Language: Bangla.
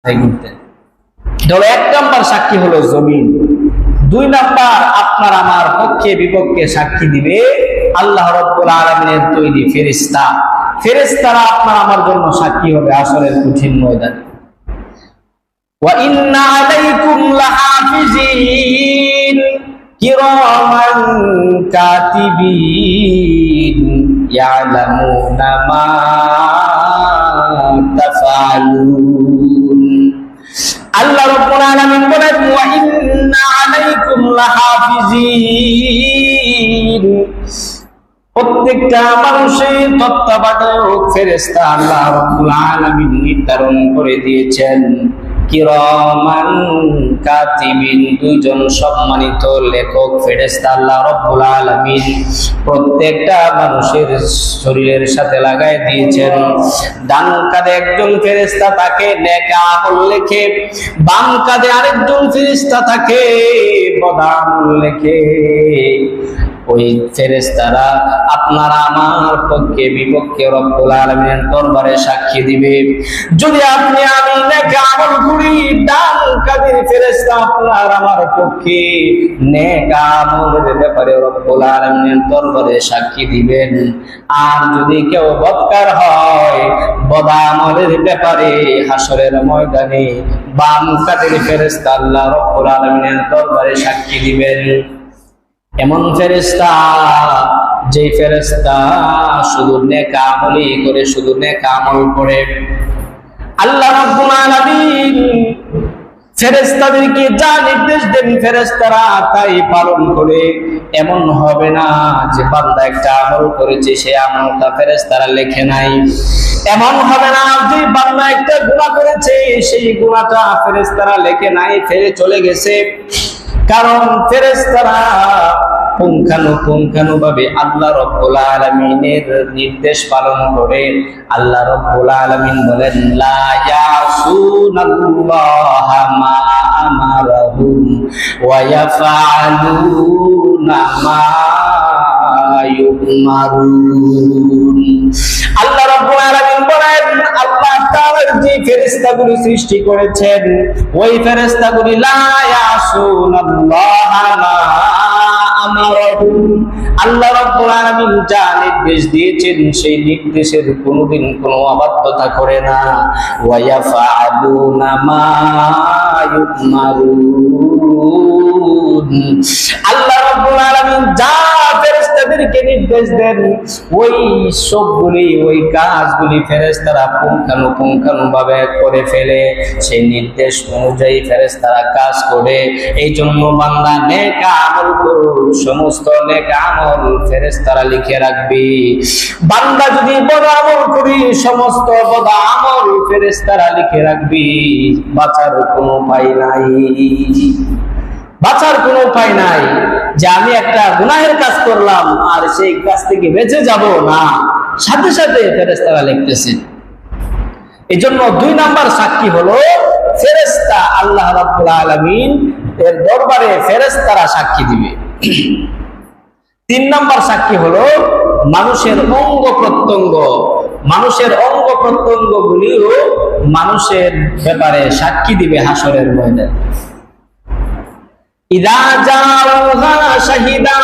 এক নাম্বার সাক্ষী হলো জমিন। দুই নাম্বার আপনার আমার পক্ষে বিপক্ষে সাক্ষী দিবে আল্লাহ রাব্বুল আলামিনের তৈরি ফেরেশতা। ফেরেশতারা আপনার আমার জন্য সাক্ষী হবে আসরের কঠিন ময়দানে। ওয়া ইন্না আলাইকুম লাহাফিজিন কিরামান কাতিবিন ইয়ালামুনা মা তাফআলুন। আল্লাহ রাব্বুল আলামিন বলেন ওয়া ইন্না আলাইকুম লাহাফিজিন, প্রত্যেকটা মানুষের তত্ত্বাবধায়ক ফেরেশতা আল্লাহ রাব্বুল আলামিন নির্ধারণ করে দিয়েছেন। কিরামান কাতিবিন, দুইজন সম্মানিত লেখক ফেরেশতা আল্লাহ রাব্বুল আলামিন প্রত্যেকটা মানুষের শরীরের সাথে লাগায় দিয়েছেন। ডান কাঁধে একজন ফেরেশতা তাকে নেক আমল লেখে, বাম কাঁধে আরেকজন ফেরেশতা থাকে বদ আমল লেখে। ওই ফেরেশতারা আপনার আমার পক্ষে বিপক্ষে রব্বুল আলামিনের দরবারে সাক্ষী দিবে। যদি আপনি আমি নেক আমল করি, ডান কাঁধের ফেরেশতা আপনার আমার পক্ষে নেক আমলের ব্যাপারে রব্বুল আলামিনের দরবারে সাক্ষী দিবেন। আর যদি কেউ বদকার হয়, বদ আমলের ব্যাপারে হাসরের ময়দানে বাম কাঁধের ফেরেশতা আল্লাহ রব্বুল আলামিনের দরবারে সাক্ষী দিবেন। এমন ফেরেশতা যে ফেরেশতা শুধু নেক আমলই করে, শুধু নেক আমল করে। আল্লাহ রাব্বুল আলামিন ফেরেশতাদেরকে যা নির্দেশ দেন ফেরেশতারা তাই পালন করে। এমন হবে না যে বান্দা একটা আমল করেছে সে আমলটা ফেরেশতারা লেখে নাই। এমন হবে না যে বান্দা একটা গুনাহ করেছে সেই গুনাহটা ফেরেশতারা লেখে নাই, ফেলে চলে গেছে। কারণ ফেরেশতারা পুঙ্খানুপুঙ্খানুভাবে আল্লাহ রাব্বুল আলামিনের নির্দেশ পালন করে। আল্লাহ রাব্বুল আলামিন বলেন লা ইয়াসুনাল্লাহা মা আমারাহুম ওয়া ইয়াফআলুনা মা ইউমারুন। আল্লাহ রাব্বুল আলামিন বলেন আল্লাহ তাআলা যে ফেরেশতাগুলো সৃষ্টি করেছেন ওই ফেরেশতাগুলি লা ইয়াসুনাল্লাহা মা আমারাহুম, আল্লাহ রাব্বুল আলামিন যা নির্দেশ দিয়েছেন সেই নির্দেশের কোনোদিন কোনো অবাধ্যতা করে না। ওয়া ইয়াফআলুনা মা ইউমারুন, আল্লাহ রাব্বুল আলামিন যা ফেরেশতাদেরকে নির্দেশ দেন ওই সবগুলি ওই কাজগুলি ফেরেশতারা পুঙ্খানুপুঙ্খানুভাবে করে ফেলে। সেই নির্দেশ অনুযায়ী ফেরেশতারা কাজ করে। এই জন্য বান্দা নেক আমল করুন, সমস্ত নেক আমল ফেরেশতারা লিখে রাখবে। বান্দা যদি বদ আমল করি সমস্ত বদ আমল ফেরেশতারা লিখে রাখবে। বাঁচার কোনো উপায় নাই, বাঁচার কোনো উপায় নাই যে আমি একটা গুনাহের কাজ করলাম আর সেই কাজ থেকে বেঁচে যাব না, সাথে সাথে ফেরেশতারা লিখতেছেন। এজন্য দুই নাম্বার সাক্ষী হলো ফেরেশতা, আল্লাহ রাব্বুল আলামিন এর দরবারে ফেরেশতারা সাক্ষী দিবে। তিন নাম্বার সাক্ষী হলো মানুষের অঙ্গ প্রত্যঙ্গ। মানুষের অঙ্গ প্রত্যঙ্গ গুলিও মানুষের ব্যাপারে সাক্ষী দিবে হাসরের ময়দানে। ইযা জাআ শাহিদা